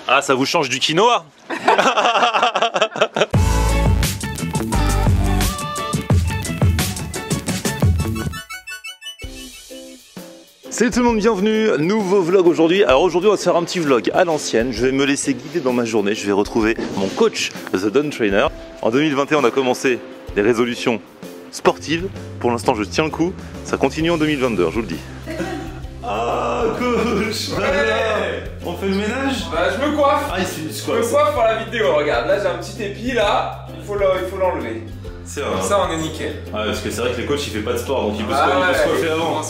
Ah, ça vous change du quinoa. Salut tout le monde, bienvenue, nouveau vlog aujourd'hui. Alors aujourd'hui on va se faire un petit vlog à l'ancienne. Je vais me laisser guider dans ma journée, je vais retrouver mon coach The Don Trainer. En 2021 on a commencé des résolutions sportives. Pour l'instant je tiens le coup, ça continue en 2022, je vous le dis. Ah coach, ouais. On fait le ménage? Bah je me coiffe. Ah il se Je me coiffe pour la vidéo, regarde, là j'ai un petit épi là, il faut l'enlever. C'est vrai. Comme ça on est nickel. Ouais, parce que c'est vrai que le coach il fait pas de sport donc il peut se coiffer avant.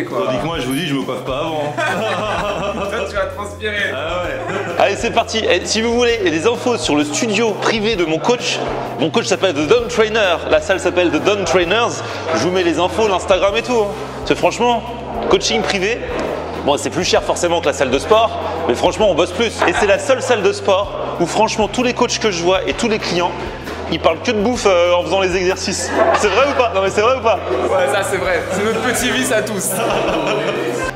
Quoi. Tandis que moi je vous dis je me coiffe pas avant. Toi tu vas transpirer. Ah ouais. Allez c'est parti. Et si vous voulez des infos sur le studio privé de mon coach s'appelle The Don Trainer, la salle s'appelle The Don Trainers. Je vous mets les infos, l'Instagram et tout. Hein. Parce que franchement, coaching privé, bon c'est plus cher forcément que la salle de sport, mais franchement on bosse plus. Et c'est la seule salle de sport où franchement tous les coachs que je vois et tous les clients, ils parlent que de bouffe en faisant les exercices. C'est vrai ou pas? Non mais c'est vrai ou pas? Ouais ça c'est vrai, c'est notre petit vice à tous.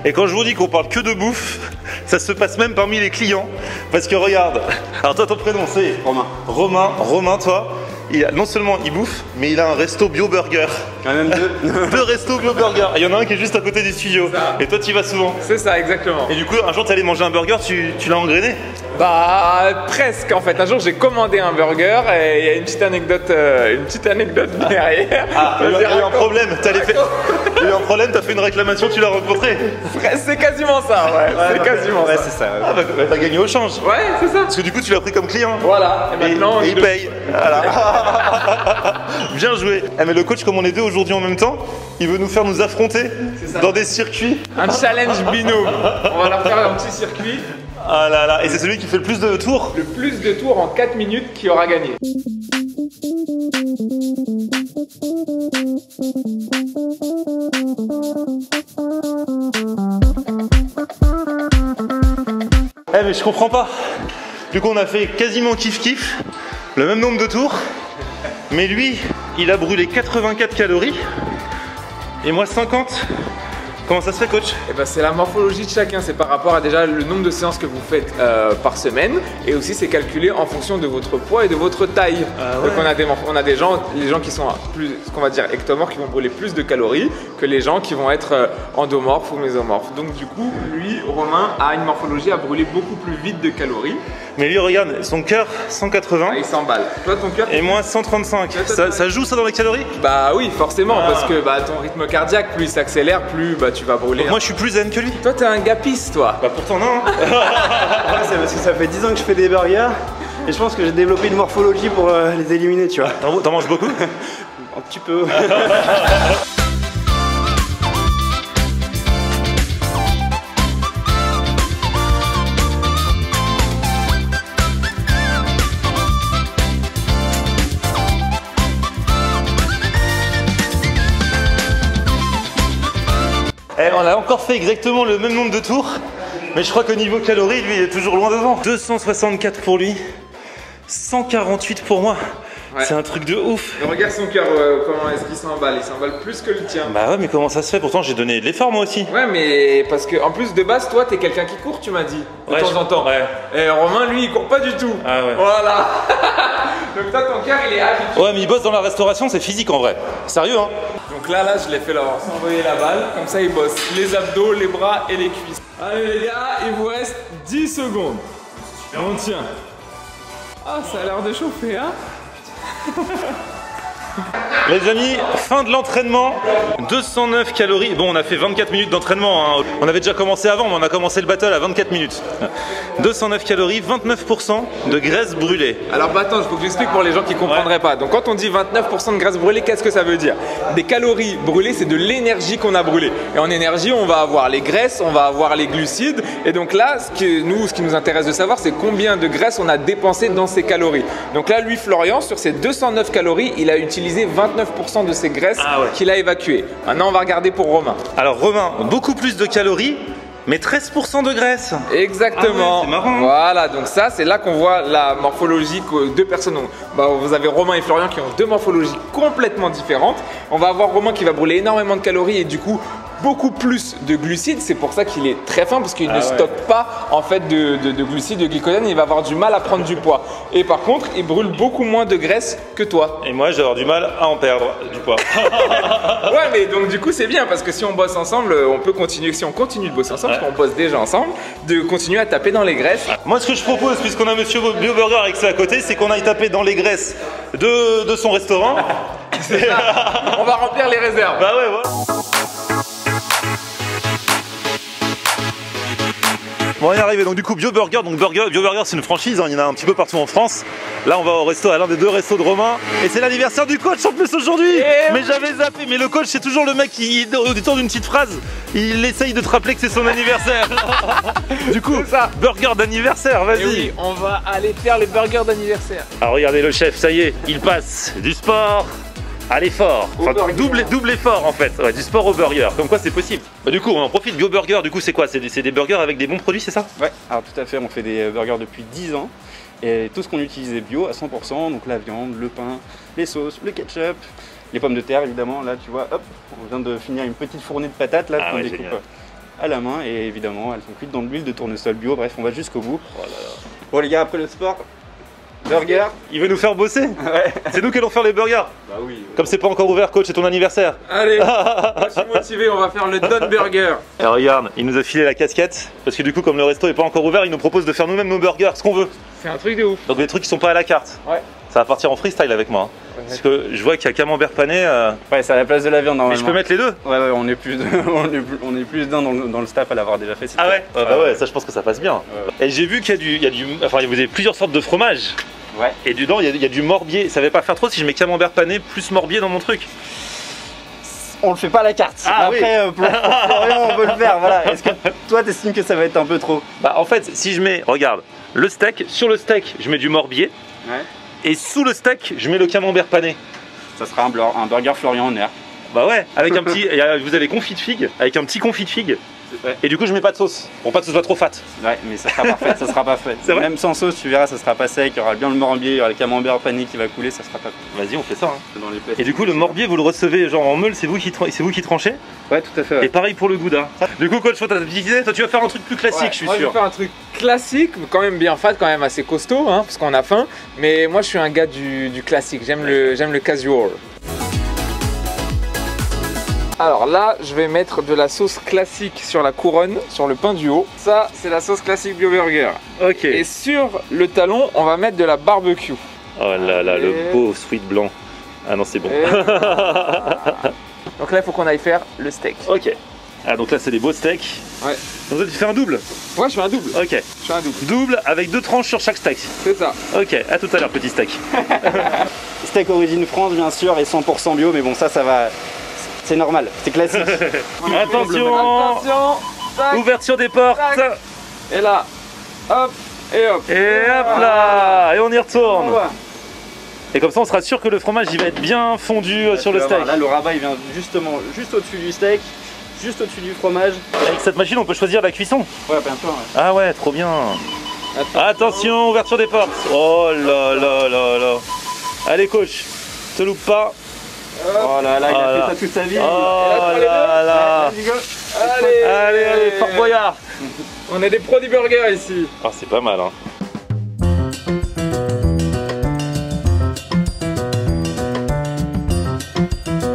Et quand je vous dis qu'on parle que de bouffe, ça se passe même parmi les clients. Parce que regarde, alors toi ton prénom c'est Romain. Romain toi, non seulement il bouffe, mais il a un resto bio burger. Quand même deux. Deux restos bio burger. Il y en a un qui est juste à côté du studio. Et toi tu y vas souvent. C'est ça exactement. Et du coup un jour tu allé manger un burger, tu l'as engrainé? Bah presque en fait. Un jour j'ai commandé un burger et il y a une petite anecdote derrière. Ah, il y a eu un problème. Il y a eu un problème, t'as fait une réclamation, tu l'as rencontré. C'est quasiment ça, ouais. C'est quasiment ça. C'est ça. Ah bah t'as gagné au change. Ouais, c'est ça. Parce que du coup tu l'as pris comme client. Voilà. Et maintenant et il paye. Voilà. Bien joué. Eh, mais le coach, comme on est deux aujourd'hui en même temps, il veut nous faire nous affronter dans des circuits. Un challenge binôme. On va leur faire un petit circuit. Ah là là. Et c'est celui qui fait le plus de tours. Le plus de tours en 4 minutes qui aura gagné. Eh mais je comprends pas. Du coup on a fait quasiment kiff-kiff, le même nombre de tours. Mais lui, il a brûlé 84 calories. Et moi 50. Comment ça se fait coach? Eh ben, c'est la morphologie de chacun, c'est par rapport à déjà le nombre de séances que vous faites par semaine et aussi c'est calculé en fonction de votre poids et de votre taille. Ah ouais. Donc on a des gens, les gens qui sont plus, ce qu'on va dire ectomorphes, qui vont brûler plus de calories que les gens qui vont être endomorphes ou mésomorphes. Donc du coup, lui, Romain, a une morphologie à brûler beaucoup plus vite de calories. Mais lui regarde, son cœur 180. Ah, il s'emballe. Toi ton cœur? Et moi 135. Ça joue ça dans les calories? Bah oui, forcément, parce que bah, ton rythme cardiaque, plus il s'accélère, plus bah, tu vas brûler. Donc moi je suis plus zen que lui. Toi t'es un gapiste toi. Bah pourtant non. C'est parce que ça fait 10 ans que je fais des burgers et je pense que j'ai développé une morphologie pour les éliminer, tu vois. T'en manges beaucoup? Un petit peu. Eh, on a encore fait exactement le même nombre de tours, mais je crois qu'au niveau calories, lui, il est toujours loin devant. 264 pour lui, 148 pour moi. Ouais. C'est un truc de ouf. Mais regarde son cœur, comment est-ce qu'il s'emballe? Il s'emballe plus que le tien. Bah ouais, mais comment ça se fait? Pourtant, j'ai donné de l'effort moi aussi. Ouais, mais parce que en plus de base, toi, t'es quelqu'un qui court, tu m'as dit, de temps en temps. Ouais. Et Romain, lui, il court pas du tout. Ah ouais. Voilà. Donc toi, ton cœur, il est habitué. Ouais, mais il bosse dans la restauration, c'est physique en vrai. Sérieux, hein? Donc là, je l'ai fait leur s'envoyer la balle. Comme ça, il bosse les abdos, les bras et les cuisses. Allez les gars, il vous reste 10 secondes. On tient. Ah, ça a l'air de chauffer, hein? Les amis, fin de l'entraînement, 209 calories. Bon, on a fait 24 minutes d'entraînement, hein. On avait déjà commencé avant, mais on a commencé le battle à 24 minutes. 209 calories, 29% de graisse brûlée. Alors bah attends, il faut que j'explique pour les gens qui ne comprendraient pas. Donc quand on dit 29% de graisse brûlée, qu'est-ce que ça veut dire? Des calories brûlées, c'est de l'énergie qu'on a brûlée. Et en énergie, on va avoir les graisses, on va avoir les glucides. Et donc là, ce qui nous intéresse de savoir, c'est combien de graisse on a dépensé dans ces calories. Donc là, lui, Florian, sur ses 209 calories, il a utilisé 29% de ses graisses qu'il a évacuées. Maintenant, on va regarder pour Romain. Alors Romain, beaucoup plus de calories, mais 13% de graisse. Exactement. Ah ouais, c'est marrant. Voilà, donc ça, c'est là qu'on voit la morphologie que deux personnes ont. Bah, vous avez Romain et Florian qui ont deux morphologies complètement différentes. On va avoir Romain qui va brûler énormément de calories et du coup beaucoup plus de glucides. C'est pour ça qu'il est très fin parce qu'il ne stocke pas en fait de glucides, de glycogène. Il va avoir du mal à prendre du poids. Et par contre, il brûle beaucoup moins de graisse que toi. Et moi, j'ai avoir du mal à en perdre du poids. Ouais, mais donc du coup, c'est bien parce que si on bosse ensemble, on peut continuer. Si on continue de bosser ensemble, parce qu'on bosse déjà ensemble, de continuer à taper dans les graisses. Moi, ce que je propose, puisqu'on a Monsieur Bio Burger avec ça à côté, c'est qu'on aille taper dans les graisses de son restaurant. C'est ça. On va remplir les réserves. Bah ouais, voilà. Bon, on est arrivé, donc du coup Bio Burger, Bio Burger c'est une franchise, hein, il y en a un petit peu partout en France. Là on va au resto, à l'un des 2 restos de Romain, et c'est l'anniversaire du coach en plus aujourd'hui. Mais j'avais zappé, mais le coach c'est toujours le mec qui, au détour d'une petite phrase, il essaye de te rappeler que c'est son anniversaire. Du coup, burger d'anniversaire, vas-y. Oui, on va aller faire le burger d'anniversaire. Alors regardez le chef, ça y est, il passe du sport à l'effort, enfin double effort en fait, ouais, du sport au burger, comme quoi c'est possible. Bah, du coup on en profite, Bio Burger, du coup c'est quoi? C'est des burgers avec des bons produits, c'est ça? Ouais, alors tout à fait, on fait des burgers depuis 10 ans et tout ce qu'on utilise est bio à 100%, donc la viande, le pain, les sauces, le ketchup, les pommes de terre évidemment, là tu vois, hop, on vient de finir une petite fournée de patates là qu'on découpe à la main et évidemment elles sont cuites dans de l'huile de tournesol bio, bref on va jusqu'au bout. Oh là là. Bon les gars, après le sport, burger. Il veut nous faire bosser. Ouais. C'est nous qui allons faire les burgers. Bah oui. Comme c'est pas encore ouvert, coach, c'est ton anniversaire. Allez, moi je suis motivé, on va faire le Don Burger. Et regarde, il nous a filé la casquette, parce que du coup comme le resto est pas encore ouvert, il nous propose de faire nous-mêmes nos burgers, ce qu'on veut. C'est un truc de ouf. Donc des trucs qui sont pas à la carte. Ouais. Ça va partir en freestyle avec moi. Hein. Parce que je vois qu'il y a camembert pané. Ouais, c'est à la place de la viande normalement. Mais je peux mettre les deux? Ouais, on est plus on est plus d'un dans le staff à l'avoir déjà fait. Ah ouais? Bah ouais, ça je pense que ça passe bien. Et j'ai vu qu'il y a du, enfin vous avez plusieurs sortes de fromage. Ouais. Et dedans il y a du morbier. Ça va pas faire trop si je mets camembert pané plus morbier dans mon truc. On le fait pas à la carte. Ah, après, pour Florian, on peut le faire. Voilà. Est-ce que toi, t'estimes que ça va être un peu trop? Bah en fait, si je mets, regarde, le steak, sur le steak, je mets du morbier. Ouais. Et sous le steak, je mets le camembert pané. Ça sera un burger Florian en air. Bah ouais, avec un petit, vous avez confit de figue, avec un petit confit de figue. Ouais. Et du coup, je mets pas de sauce, pour pas que ce soit trop fat. Ouais, mais ça sera parfait, ça sera parfait. Même sans sauce, tu verras, ça sera pas sec. Il y aura bien le morbier, il y aura le camembert pané qui va couler, ça sera pas. Vas-y, on fait ça. Hein. Dans les plats. Et du coup, le morbier, vous le recevez genre en meule, c'est vous qui tranchez. Ouais, tout à fait. Ouais. Et pareil pour le gouda. Du coup, coach, toi, t'as petite idée, toi, tu vas faire un truc plus classique, je suis sûr. Je vais faire un truc classique, quand même bien fat, quand même assez costaud, hein, parce qu'on a faim. Mais moi, je suis un gars du classique. J'aime le casual. Alors là, je vais mettre de la sauce classique sur la couronne, sur le pain du haut. Ça, c'est la sauce classique Bio Burger. Ok. Et sur le talon, on va mettre de la barbecue. Oh là là, le beau sweet blanc. Ah non, c'est bon. Donc là, il faut qu'on aille faire le steak. Ok. Ah, donc là, c'est des beaux steaks. Ouais. Donc là, tu fais un double? Ouais, je fais un double. Ok. Je fais un double. Double avec 2 tranches sur chaque steak. C'est ça. Ok, à tout à l'heure, petit steak. Steak origine France, bien sûr, et 100% bio, mais bon, ça va. C'est normal, c'est classique. Attention, tac, ouverture des portes. tac. Et là, hop, et hop. Et hop là. Et on y retourne. Et comme ça, on sera sûr que le fromage il va être bien fondu sur le steak. Là, le rabat il vient justement juste au-dessus du steak, juste au-dessus du fromage. Avec cette machine, on peut choisir la cuisson. Ouais, bien sûr. Ouais. Ah ouais, trop bien. Attention, ouverture des portes. Oh là là là là. Allez, coach, te loupe pas. Oh là là, il a fait ça toute sa vie. Oh là là. Allez, Fort Boyard. On est des pros du burger ici. Ah, c'est pas mal, hein.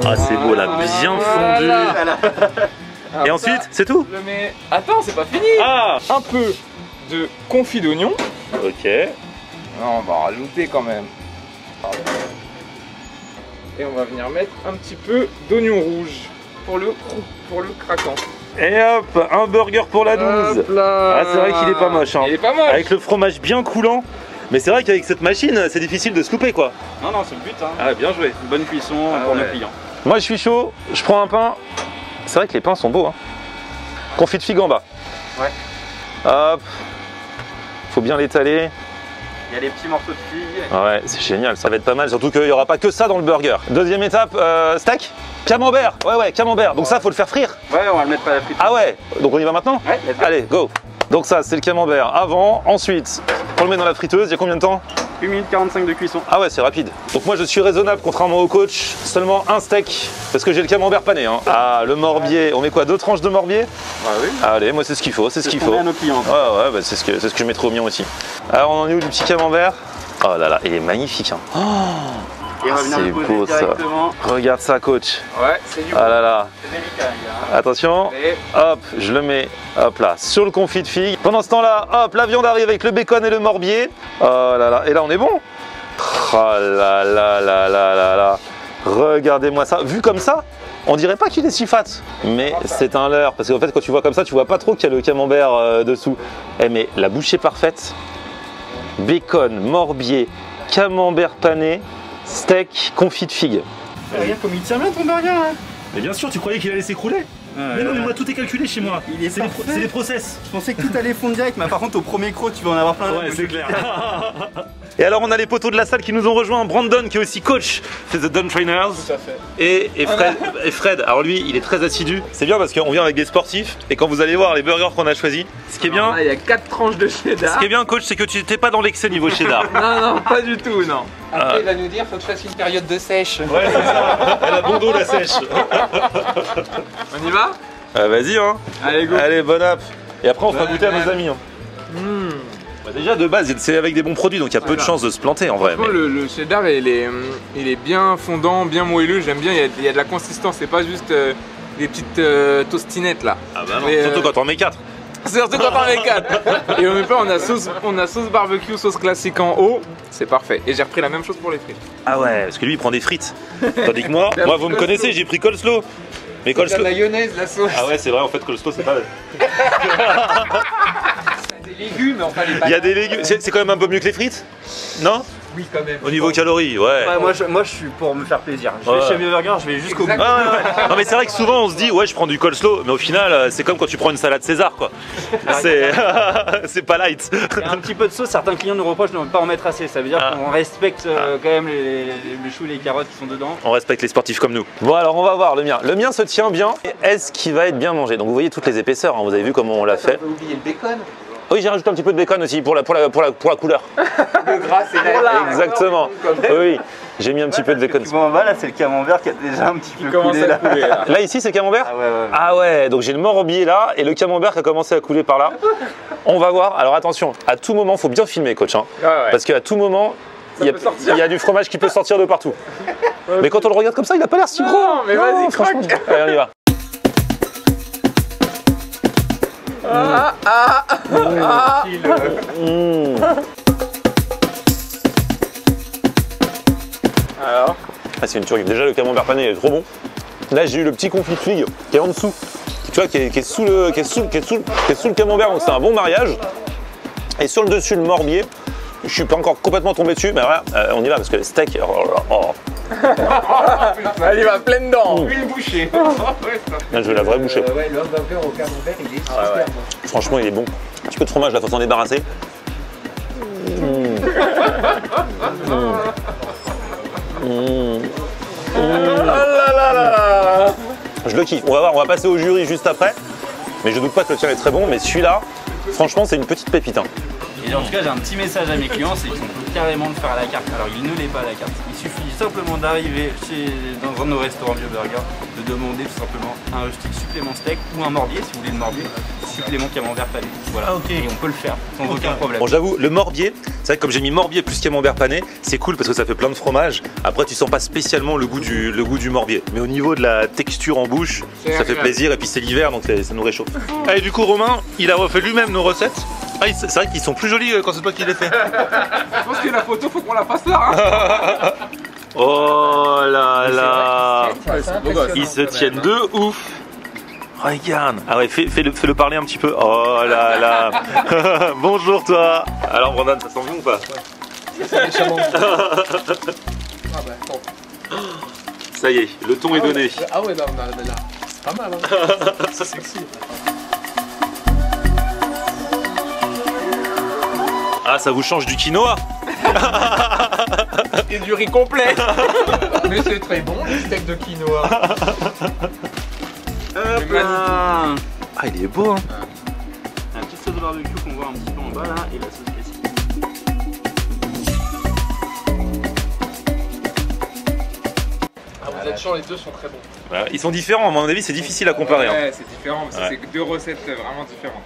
Ah, c'est beau là, bien fondu. Alors et ensuite, c'est tout? Attends, c'est pas fini. Ah, un peu de confit d'oignon. ok. Non, on va rajouter quand même. Et on va venir mettre un petit peu d'oignon rouge pour le craquant. Et hop, un burger pour la 12. Ah, c'est vrai qu'il est pas moche, hein. Il est pas moche. Avec le fromage bien coulant. Mais c'est vrai qu'avec cette machine, c'est difficile de se louper, quoi. Non, c'est le but. Hein. Ah, bien joué. Une bonne cuisson pour nos clients. Moi, je suis chaud. Je prends un pain. C'est vrai que les pains sont beaux, hein. Confit de figue en bas. Ouais. Hop. Faut bien l'étaler. Il y a des petits morceaux de figue. Ah ouais, c'est génial, ça va être pas mal, surtout qu'il n'y aura pas que ça dans le burger. Deuxième étape, steak, camembert. Ouais, camembert. Donc ça, faut le faire frire. Ouais, on va le mettre pas à la frite. Ah ouais, donc on y va maintenant? Ouais, allez, go. Donc ça, c'est le camembert avant. Ensuite, on le met dans la friteuse. Il y a combien de temps? 1 minute 45 de cuisson. Ah ouais, c'est rapide. Donc moi je suis raisonnable contrairement au coach, seulement un steak parce que j'ai le camembert pané. Hein. Ah, le morbier, on met quoi, 2 tranches de morbier? Ah oui. Allez, moi c'est ce qu'il faut, c'est ce qu'il faut. À nos clients. Ouais, bah, c'est ce que je mettrai au mien aussi. Alors on en est où du petit camembert? Oh là là, il est magnifique. Hein. Oh, Et revenir c'est le poser beau ça. directement. Regarde ça, coach. Ouais, c'est du Ah là là. C'est délicat, les gars. Attention. Et Hop, je le mets, hop là, sur le confit de figue. Pendant ce temps-là, hop, la viande arrive avec le bacon et le morbier. Oh là là, et là on est bon. Oh là là là là là là. Regardez-moi ça. Vu comme ça, on dirait pas qu'il est si fat. Mais c'est un leurre, parce qu'en fait quand tu vois comme ça, tu vois pas trop qu'il y a le camembert dessous. Eh mais la bouchée parfaite. Bacon, morbier, camembert pané, steak, confit de figue. Regarde comme il tient bien ton burger là. Mais bien sûr, tu croyais qu'il allait s'écrouler? Mais non, mais moi tout est calculé chez moi. Il est parfait. C'est les process. Je pensais que tout allait fondre direct, mais par contre au premier croc tu vas en avoir plein. Ouais, c'est clair. Et alors on a les poteaux de la salle qui nous ont rejoints, Brandon qui est aussi coach, c'est The Done Trainers. tout à fait. Et Fred, alors lui il est très assidu. C'est bien parce qu'on vient avec des sportifs et quand vous allez voir les burgers qu'on a choisis, ce qui est bien, Là, il y a 4 tranches de cheddar. ce qui est bien coach, c'est que tu n'étais pas dans l'excès niveau cheddar. Non, non, pas du tout, non. Après, il va nous dire faut que je fasse une période de sèche. Ouais, c'est ça. Elle a bon dos la sèche. On y va? Vas-y hein. Allez, go. Allez, bon app. Et après on fera goûter à nos amis. Hein. Bah, déjà de base c'est avec des bons produits donc il y a peu de chances de se planter en vrai. Franchement, le cheddar il est bien fondant, bien moelleux, j'aime bien, il y a de la consistance, c'est pas juste des petites tostinettes là. Ah bah non, Mais, surtout quand on met 4. Surtout quand on est 4. Et on met pas, on a sauce barbecue, sauce classique en haut, c'est parfait. Et j'ai repris la même chose pour les frites. Ah ouais, parce que lui il prend des frites. Tandis que moi vous me connaissez, j'ai pris coleslaw. Mais La coleslaw. mayonnaise, la sauce. Ah ouais, c'est vrai, en fait, coleslaw, c'est pas. Des légumes, enfin les Il y a des légumes. C'est quand même un peu mieux que les frites? Non? Oui, quand même. Au niveau calories, ouais. Ouais, moi je suis pour me faire plaisir. Je vais Ouais. chez Mieux Burger, je vais jusqu'au bout. Exactement. Ouais. Non mais c'est vrai que souvent on se dit ouais je prends du coleslaw mais au final c'est comme quand tu prends une salade César quoi. C'est pas light. Il y a un petit peu de sauce, certains clients nous reprochent de ne pas en mettre assez. Ça veut dire qu'on respecte quand même les choux et les carottes qui sont dedans. On respecte les sportifs comme nous. Bon alors on va voir le mien. Le mien se tient bien. Est-ce qu'il va être bien mangé? Donc vous voyez toutes les épaisseurs, hein. Vous avez vu comment on l'a fait. On peut oublier le bacon. Oui j'ai rajouté un petit peu de bacon aussi pour la couleur. Le gras, c'est la. Exactement. Oui, j'ai mis un petit peu de bacon. Tu vois en bas là, c'est le camembert qui a déjà un petit peu Commence coulé à là. couler là. Là ici c'est le camembert? Ah ouais, ouais. Ah ouais, donc j'ai le morbier là et le camembert qui a commencé à couler par là. On va voir. Alors attention, à tout moment, faut bien filmer, coach. Hein, Ouais, ouais. parce qu'à tout moment, peut sortir. il y a du fromage qui peut sortir de partout. Mais quand on le regarde comme ça, il a pas l'air si gros. Non, mais vas-y, franchement. croque. Allez, on y va. Alors, Ah, c'est une tuerie. Déjà, le camembert pané est trop bon. Là, j'ai eu le petit confit de figue qui est en dessous. Tu vois, qui est sous le camembert, donc c'est un bon mariage. Et sur le dessus, le morbier. Je suis pas encore complètement tombé dessus, mais voilà, on y va parce que le steak. Oh. allez, va pleine dents. Une bouchée. Là, je veux la vraie bouchée. Ouais, le hamburger au camembert, il est super ouais. bon. Franchement, il est bon. Un petit peu de fromage, là, faut s'en débarrasser. Je le kiffe. On va voir, on va passer au jury juste après. Mais je doute pas que le tien est très bon, mais celui-là, franchement, c'est une petite pépite. Hein. Et en tout cas, j'ai un petit message à mes clients, c'est qu'on peut carrément le faire à la carte. Alors, il ne l'est pas à la carte. Il suffit simplement d'arriver dans un de nos restaurants Vieux Burger, de demander tout simplement un stick supplément steak ou un morbier, si vous voulez le morbier, supplément camembert pané. Voilà. Ah, ok. Et on peut le faire sans aucun problème. Bon, j'avoue, le morbier, c'est vrai que comme j'ai mis morbier plus camembert pané, c'est cool parce que ça fait plein de fromage. Après, tu sens pas spécialement le goût du morbier. Mais au niveau de la texture en bouche, C'est ça fait agréable. plaisir et puis c'est l'hiver donc ça nous réchauffe. Allez, du coup, Romain, il a refait lui-même nos recettes. Ah, c'est vrai qu'ils sont plus jolis quand c'est toi qui les fais. Je pense que la photo, faut qu'on la fasse là. Hein. Oh là là, c'est beau gosse. ils se tiennent de ouf. Regarde. Ah ouais, fais-le parler un petit peu. Oh là là. Bonjour toi. Alors Brandon, ça sent bon ou pas? C'est méchamment. Ah bah, bon. Ça y est, le ton est donné. Ah ouais, là, c'est pas mal. Hein. Ça sexy. Ah, ça vous change du quinoa? Et du riz complet. Mais c'est très bon, les steaks de quinoa. Hop là. Ah, il est beau hein. Un petit sauce de barbecue qu'on voit un petit peu en bas là, et la sauce classique. Franchement, les deux sont très bons. Voilà. Ils sont différents, à mon avis, c'est difficile à comparer. Hein. Ouais, c'est différent, parce que Ouais. c'est deux recettes vraiment différentes.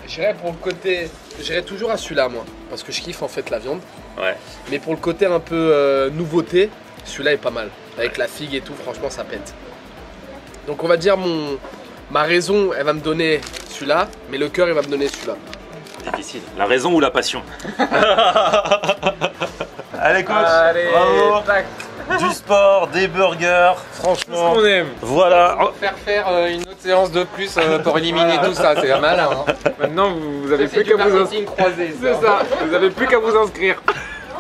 J'irais pour le côté. J'irais toujours à celui-là, moi. Parce que je kiffe en fait la viande. Ouais. Mais pour le côté un peu nouveauté, celui-là est pas mal. Avec la figue et tout, franchement, ça pète. Donc on va dire ma raison, elle va me donner celui-là, mais le cœur, il va me donner celui-là. Difficile. La raison ou la passion. Allez coach, Allez, bravo. tac. Du sport, des burgers, Tout franchement. ce qu'on aime. Voilà. Faire une autre séance de plus pour éliminer tout ça, c'est mal. Hein. Maintenant, vous avez plus qu'à vous inscrire. croisé. C'est ça, vous avez plus qu'à vous inscrire.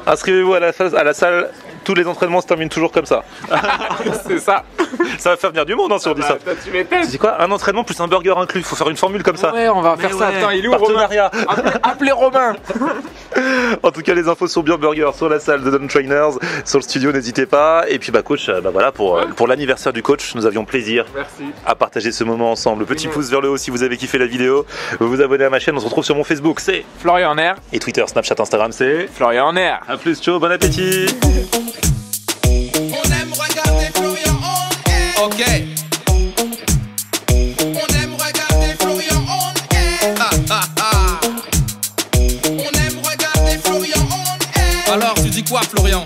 Inscrivez-vous à la salle. Tous les entraînements se terminent toujours comme ça. C'est ça. Ça va faire venir du monde hein, si on dit ça. Bah, tu m'étonnes. C'est quoi? Un entraînement plus un burger inclus. Faut faire une formule comme ça. Ouais, on va Mais faire ça. ouais, Attends, il est où Romain? partenariat. Appelez Romain. En tout cas, les infos sur Bien Burger, sur la salle de Don Trainers, sur le studio, n'hésitez pas. Et puis, bah, coach, bah voilà, pour l'anniversaire du coach, nous avions plaisir Merci. à partager ce moment ensemble. Petit pouce vers le haut si vous avez kiffé la vidéo. Vous vous abonnez à ma chaîne. On se retrouve sur mon Facebook, c'est Florian Air. et Twitter, Snapchat, Instagram, c'est. Florian Air. A plus, ciao, bon appétit. On aime regarder Florian on air. Ok. On aime regarder Florian on air. On aime regarder Florian on air. Alors tu dis quoi Florian?